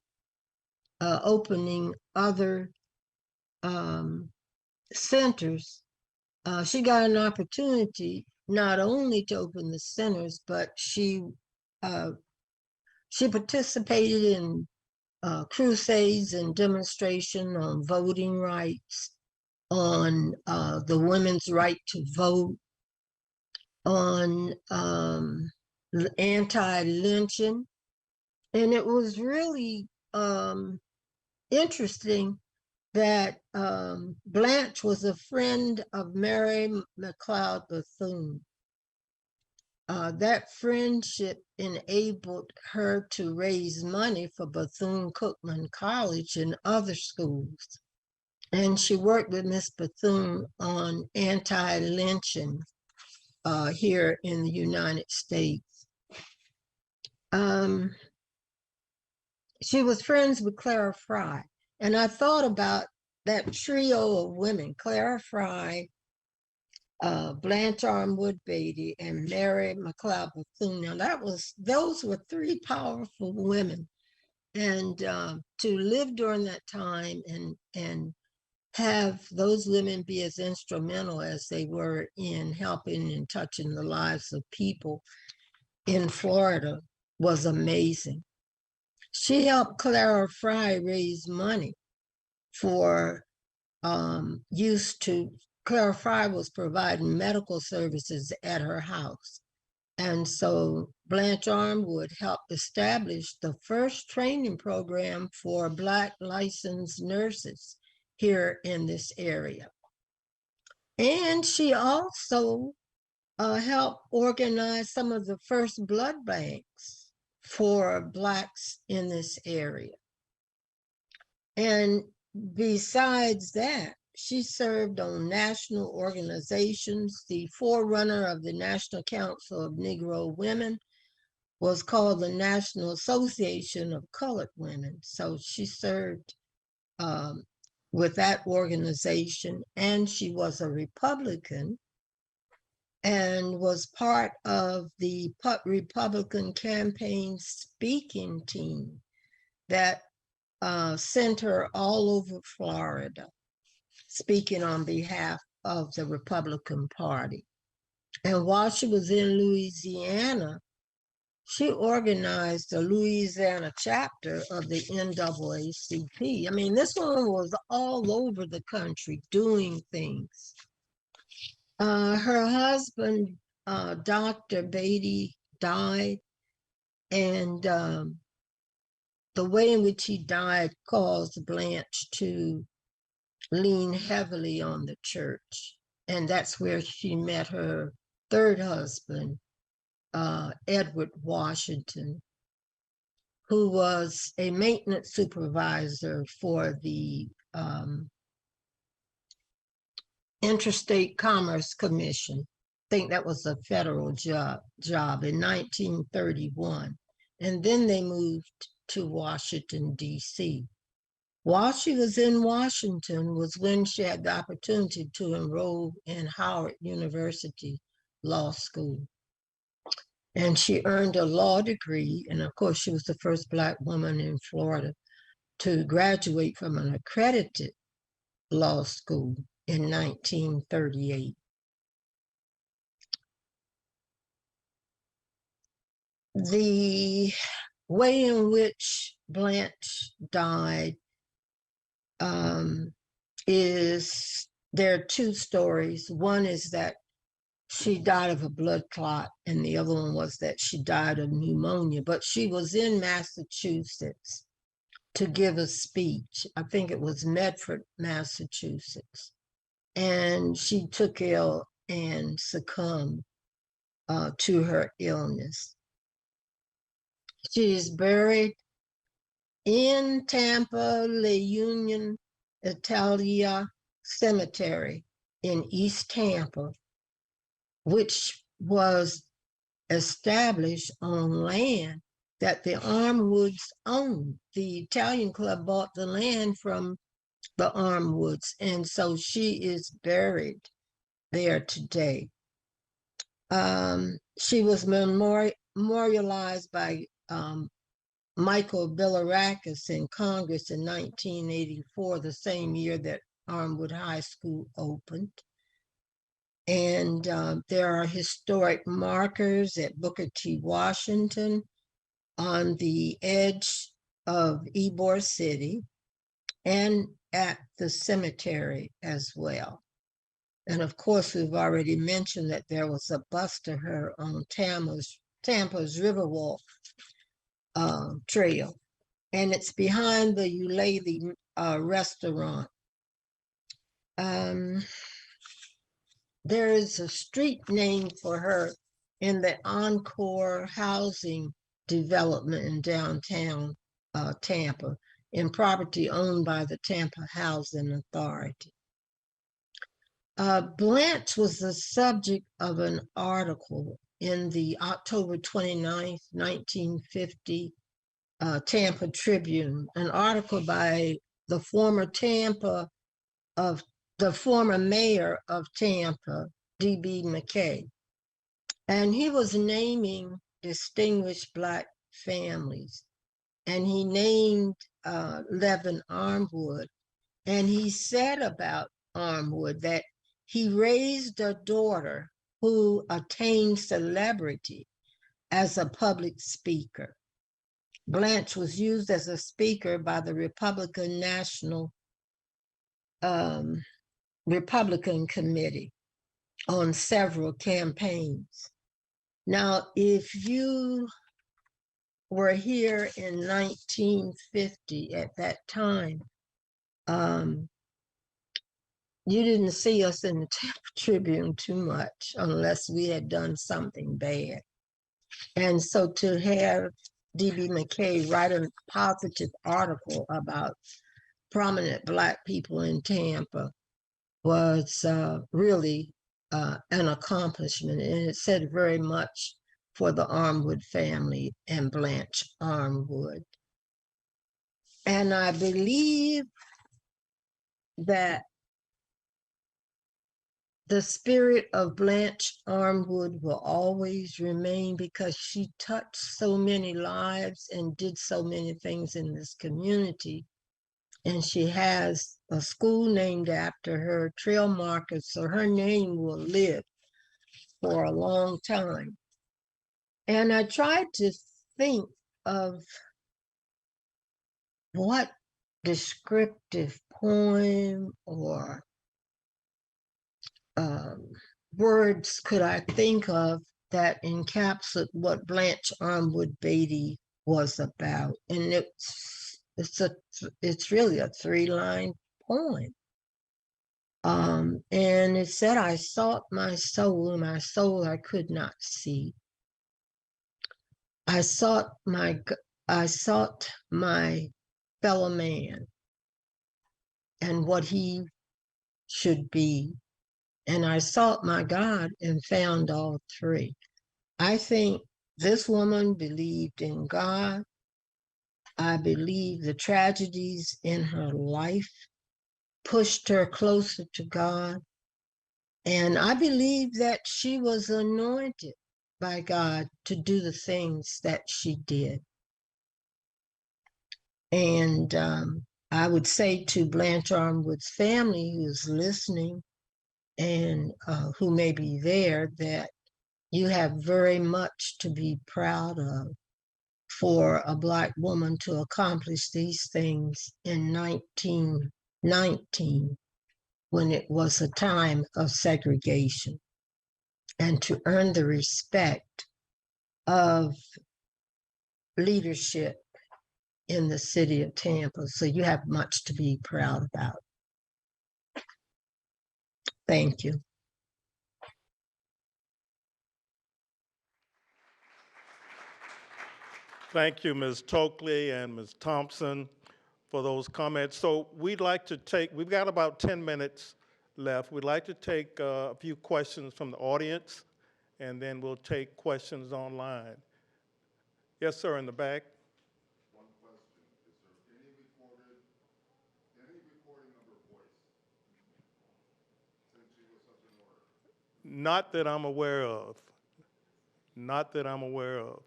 opening other centers, she got an opportunity not only to open the centers, but she participated in crusades and demonstration on voting rights, on the women's right to vote, on anti-lynching. And it was really interesting that Blanche was a friend of Mary McLeod Bethune. That friendship enabled her to raise money for Bethune-Cookman College and other schools. And she worked with Miss Bethune on anti-lynching here in the United States. she was friends with Clara Fry. And I thought about that trio of women, Clara Fry, Blanche Armwood Beatty, and Mary McLeod Bethune. Now those were three powerful women. And to live during that time and have those women be as instrumental as they were in helping and touching the lives of people in Florida was amazing. She helped Clara Fry raise money for Clara Fry was providing medical services at her house. And so Blanche Armwood helped establish the first training program for Black licensed nurses here in this area. And she also helped organize some of the first blood banks for Blacks in this area. And besides that, she served on national organizations. The forerunner of the National Council of Negro Women was called the National Association of Colored Women. So she served with that organization, and she was a Republican and was part of the Republican campaign speaking team that sent her all over Florida, speaking on behalf of the Republican Party. And while she was in Louisiana, she organized the Louisiana chapter of the NAACP. I mean, this woman was all over the country doing things. Her husband, Dr. Beatty, died, and the way in which he died caused Blanche to lean heavily on the church. And that's where she met her third husband, Edward Washington, who was a maintenance supervisor for the Interstate Commerce Commission. I think that was a federal job in 1931. And then they moved to Washington, D.C. While she was in Washington was when she had the opportunity to enroll in Howard University Law School. And she earned a law degree. And of course, she was the first Black woman in Florida to graduate from an accredited law school in 1938. The way in which Blanche died is, there are two stories. One is that she died of a blood clot, and the other one was that she died of pneumonia. But she was in Massachusetts to give a speech. I think it was Medford, Massachusetts. And she took ill and succumbed to her illness. She is buried in Tampa, La Union Italia Cemetery in East Tampa, which was established on land that the Armwoods owned. The Italian Club bought the land from the Armwoods, and so she is buried there today. She was memorialized by Michael Bilirakis in Congress in 1984, the same year that Armwood High School opened. And there are historic markers at Booker T. Washington on the edge of Ybor City and at the cemetery as well. And of course, we've already mentioned that there was a bust of her on Tampa's Riverwalk trail, and it's behind the Eulalie restaurant. There is a street named for her in the Encore housing development in downtown Tampa, in property owned by the Tampa Housing Authority. Blanche was the subject of an article in the October 29th, 1950 Tampa Tribune, an article by the former mayor of Tampa, D.B. McKay. And he was naming distinguished Black families. And he named Levin Armwood. And he said about Armwood that he raised a daughter who attained celebrity as a public speaker. Blanche was used as a speaker by the Republican Committee on several campaigns. Now, if you were here in 1950 at that time, you didn't see us in the Tampa Tribune too much unless we had done something bad. And so to have D.B. McKay write a positive article about prominent Black people in Tampa was really an accomplishment. And it said very much for the Armwood family and Blanche Armwood. And I believe that the spirit of Blanche Armwood will always remain because she touched so many lives and did so many things in this community. And she has a school named after her, trail markers, so her name will live for a long time. And I tried to think of what descriptive poem or words could I think of that encapsulate what Blanche Armwood Beatty was about. And it's really a 3-line poem. And it said, I sought my soul I could not see. I sought my fellow man and what he should be. And I sought my God and found all three. I think this woman believed in God. I believe the tragedies in her life pushed her closer to God. And I believe that she was anointed by God to do the things that she did. And I would say to Blanche Armwood's family who's listening and who may be there that you have very much to be proud of for a Black woman to accomplish these things in 1919 when it was a time of segregation, and to earn the respect of leadership in the city of Tampa. So you have much to be proud about. Thank you. Thank you, Ms. Tokley and Ms. Thompson, for those comments. So we've got about 10 minutes left. We'd like to take a few questions from the audience, and then we'll take questions online. Yes, sir, in the back. One question, is there any recording of her voice since she was such an orator? Not that I'm aware of. Not that I'm aware of.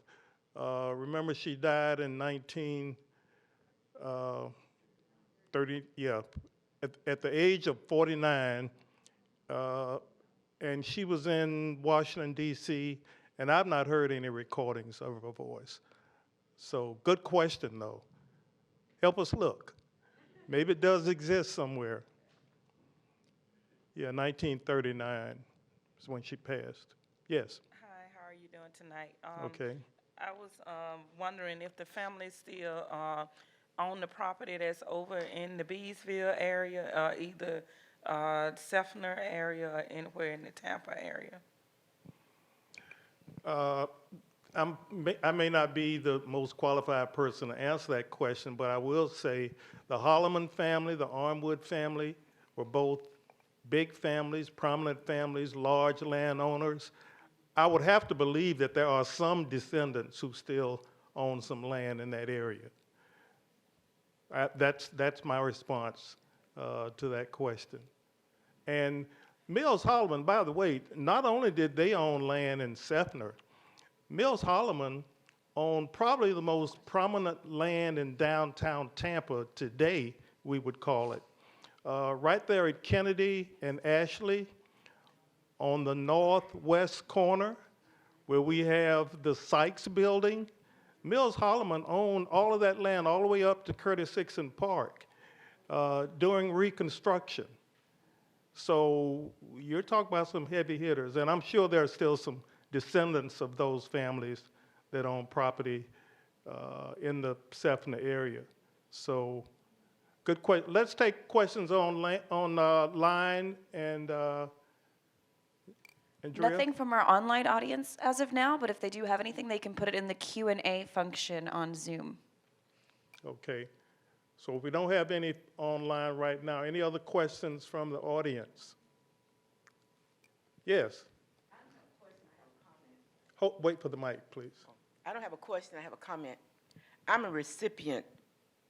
Remember, she died in 1930, at the age of 49, and she was in Washington, D.C., and I've not heard any recordings of her voice. So good question, though. Help us look. Maybe it does exist somewhere. Yeah, 1939 is when she passed. Yes. Hi, how are you doing tonight? Okay. I was wondering if the family still own the property that's over in the Beesville area, either Seffner area or anywhere in the Tampa area. I may not be the most qualified person to answer that question, but I will say the Holloman family, the Armwood family, were both big families, prominent families, large landowners. I would have to believe that there are some descendants who still own some land in that area. That's my response to that question. And Mills Holloman, by the way, not only did they own land in Seffner, Mills Holloman owned probably the most prominent land in downtown Tampa today, we would call it. Right there at Kennedy and Ashley, on the northwest corner, where we have the Sykes Building, Mills Holloman owned all of that land all the way up to Curtis Hickson Park during Reconstruction. So you're talking about some heavy hitters, and I'm sure there are still some descendants of those families that own property in the Seffner area. So good question. Let's take questions online, and Andrea? Nothing from our online audience as of now, but if they do have anything, they can put it in the Q&A function on Zoom. Okay. So if we don't have any online right now, any other questions from the audience? Yes. Wait for the mic, please. I don't have a question, I have a comment. I'm a recipient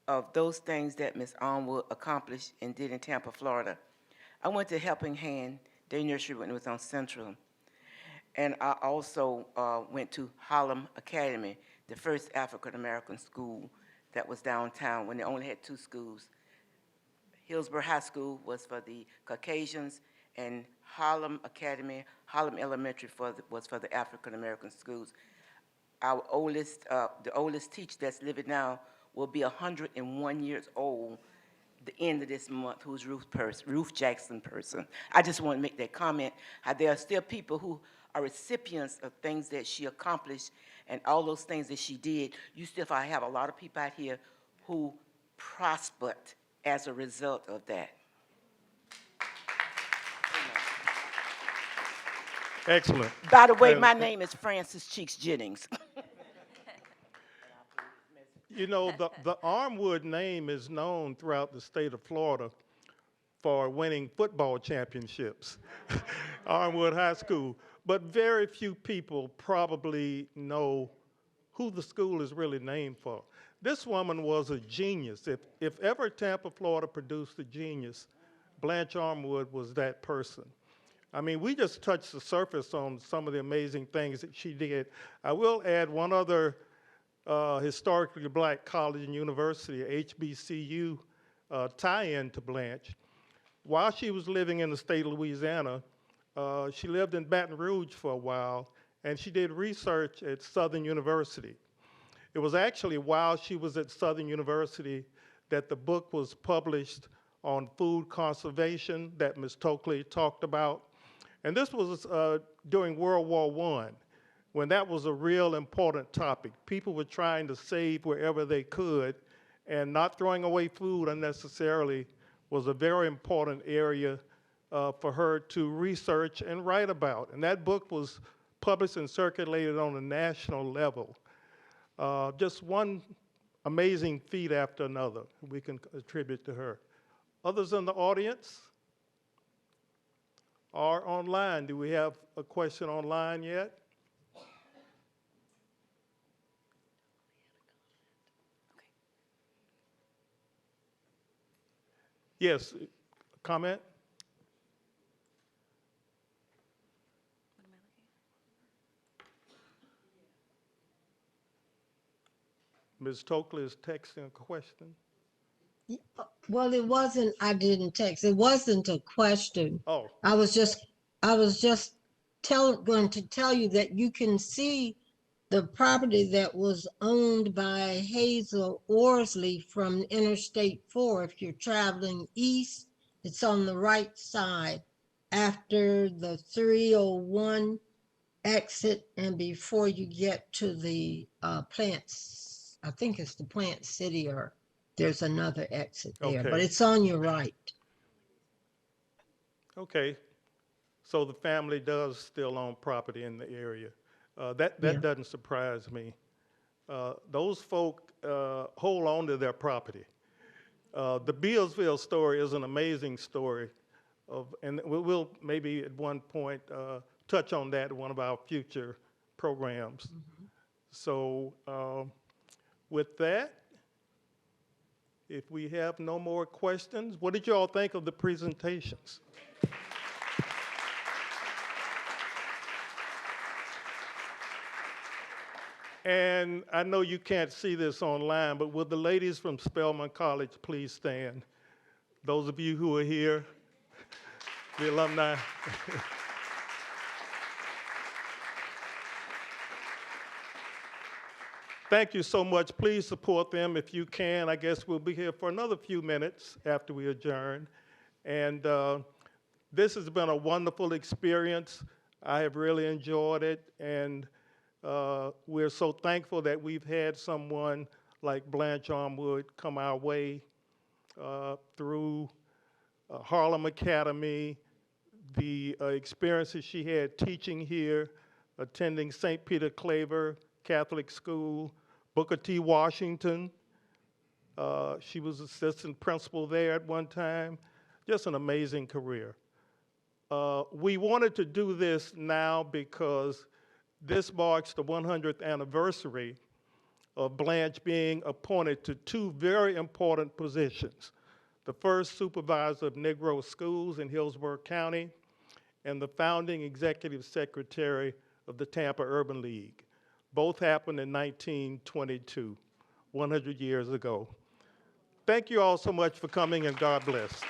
of those things that Ms. Armwood accomplished and did in Tampa, Florida. I went to Helping Hand Day Nursery when it was on Central. And I also went to Harlem Academy, the first African-American school that was downtown when they only had 2 schools. Hillsborough High School was for the Caucasians, and Harlem Academy, Harlem Elementary was for the African-American schools. Our oldest, the oldest teacher that's living now will be 101 years old the end of this month, who's Ruth Jackson Person. I just want to make that comment. How there are still people who are recipients of things that she accomplished and all those things that she did. You still have a lot of people out here who prospered as a result of that. Excellent. By the way, And- my name is Francis Cheeks Jennings. You know, the Armwood name is known throughout the state of Florida for winning football championships, Armwood High School. But very few people probably know who the school is really named for. This woman was a genius. If ever Tampa, Florida produced a genius, Blanche Armwood was that person. I mean, we just touched the surface on some of the amazing things that she did. I will add one other historically black college and university, HBCU, tie-in to Blanche. While she was living in the state of Louisiana, she lived in Baton Rouge for a while, and she did research at Southern University. It was actually while she was at Southern University that the book was published on food conservation that Ms. Tokley talked about. And this was during World War I, when that was a real important topic. People were trying to save wherever they could, and not throwing away food unnecessarily was a very important area for her to research and write about. And that book was published and circulated on a national level. Just one amazing feat after another we can attribute to her. Others in the audience or online? Do we have a question online yet? Yes, comment? Ms. Tokley is texting a question. Well, it wasn't, I didn't text. It wasn't a question. Oh, I was just going to tell you that you can see the property that was owned by Hazel Orsley from Interstate 4. If you're traveling east, it's on the right side after the 301 exit and before you get to the plants. I think it's the Plant City, or there's another exit there, Okay. but it's on your right. okay. So the family does still own property in the area. That Yeah. doesn't surprise me. Those folk hold on to their property. The Bealsville story is an amazing story, and we'll maybe at one point touch on that in one of our future programs. So With that, if we have no more questions, what did you all think of the presentations? And I know you can't see this online, but will the ladies from Spelman College please stand? Those of you who are here, the alumni. Thank you so much. Please support them if you can. I guess we'll be here for another few minutes after we adjourn. And this has been a wonderful experience. I have really enjoyed it. And we're so thankful that we've had someone like Blanche Armwood come our way through Harlem Academy, the experiences she had teaching here, attending St. Peter Claver Catholic School, Booker T. Washington. She was assistant principal there at one time. Just an amazing career. We wanted to do this now because this marks the 100th anniversary of Blanche being appointed to two very important positions. The first supervisor of Negro schools in Hillsborough County, and the founding executive secretary of the Tampa Urban League. Both happened in 1922, 100 years ago. Thank you all so much for coming, and God bless.